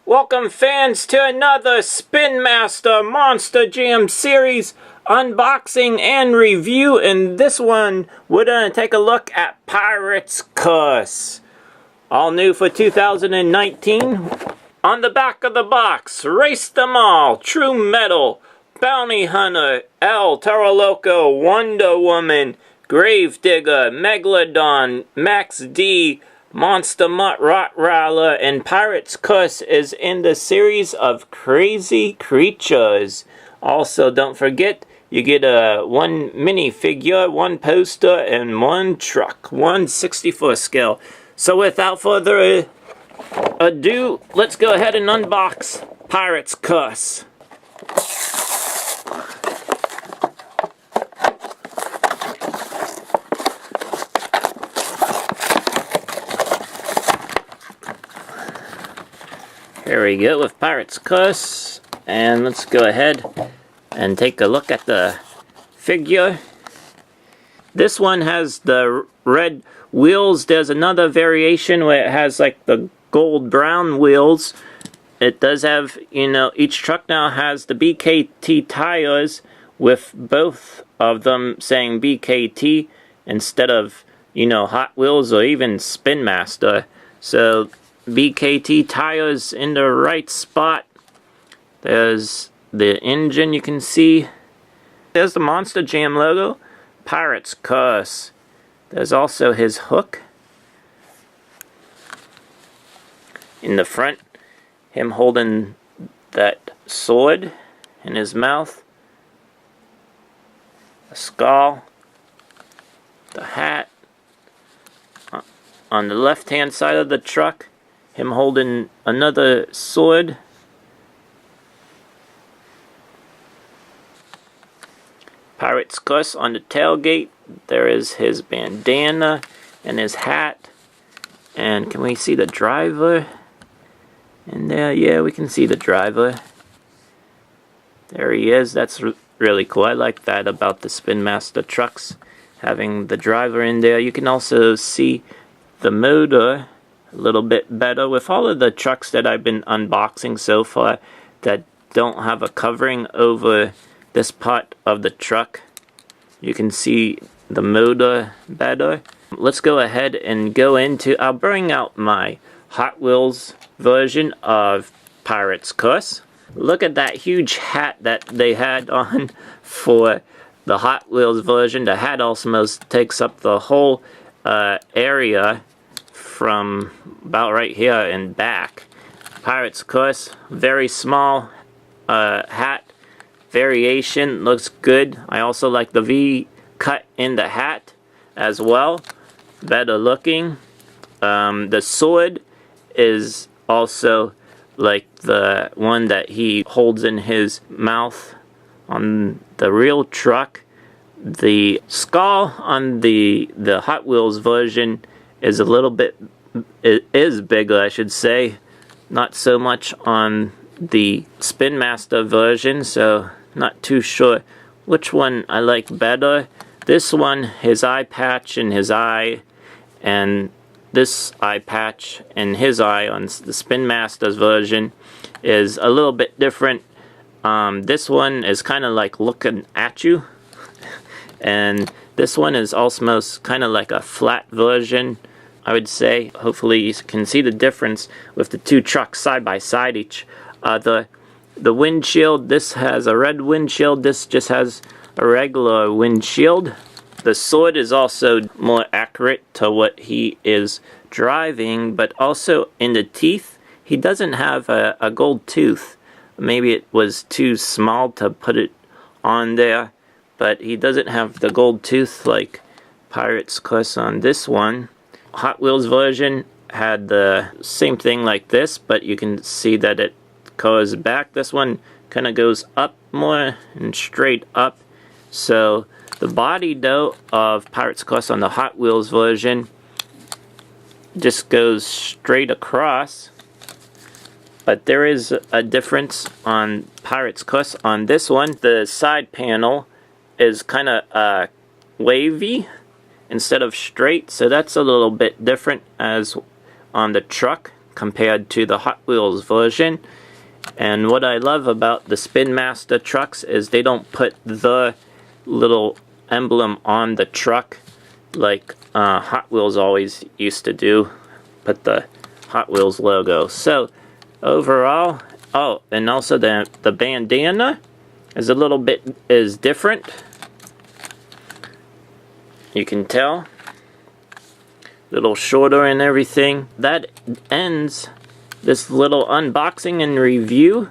Welcome fans to another Spin Master Monster Jam series unboxing and review. In this one, we're going to take a look at Pirate's Curse. All new for 2019. On the back of the box, Race Them All, True Metal, Bounty Hunter, El Toro Loco, Wonder Woman, Gravedigger, Megalodon, Max D, Monster Mutt Rottweiler, and Pirate's Curse is in the series of crazy creatures. Also, don't forget, you get one minifigure, one poster, and one truck. 1/64 scale. So without further ado, let's go ahead and unbox Pirate's Curse. Here we go with Pirate's Curse, and let's go ahead and take a look at the figure. This one has the red wheels. There's another variation where it has like the gold brown wheels. It does have, each truck now has the BKT tires with both of them saying BKT instead of, Hot Wheels or even Spin Master. So BKT tires in the right spot. There's the engine you can see. There's the Monster Jam logo. Pirate's Curse. There's also his hook. In the front, him holding that sword in his mouth. A skull. The hat. On the left hand side of the truck, him holding another sword. Pirate's Curse on the tailgate. There is his bandana and his hat. And can we see the driver in there? Yeah, we can see the driver. There he is. That's really cool. I like that about the Spin Master trucks, having the driver in there. You can also see the motor a little bit better with all of the trucks that I've been unboxing so far that don't have a covering over this part of the truck. You can see the motor better. Let's go ahead and go into, I'll bring out my Hot Wheels version of Pirate's Curse. Look at that huge hat that they had on for the Hot Wheels version. The hat almost takes up the whole area from about right here and back. Pirate's Curse, very small hat variation, looks good. I also like the V cut in the hat as well, better looking. The sword is also like the one that he holds in his mouth on the real truck. The skull on the Hot Wheels version is a little bit, it is bigger, I should say. Not so much on the Spin Master version, so not too sure which one I like better. This one, his eye patch and his eye, and this eye patch and his eye on the Spin Master's version is a little bit different. This one is kind of like looking at you, and this one is almost kind of like a flat version, I would say. Hopefully you can see the difference with the two trucks side by side each other. The windshield, this has a red windshield, this just has a regular windshield. The sword is also more accurate to what he is driving, but also in the teeth, he doesn't have a gold tooth. Maybe it was too small to put it on there, but he doesn't have the gold tooth like Pirate's Curse on this one. Hot Wheels version had the same thing like this, but you can see that it goes back. This one kind of goes up more and straight up. So the body though of Pirate's Curse on the Hot Wheels version just goes straight across. But there is a difference on Pirate's Curse. On this one, the side panel is kind of wavy instead of straight, so that's a little bit different as on the truck compared to the Hot Wheels version. And what I love about the Spin Master trucks is they don't put the little emblem on the truck like Hot Wheels always used to do. Put the Hot Wheels logo. So overall, oh, and also the bandana is a little bit different. You can tell. Little shorter and everything. That ends this little unboxing and review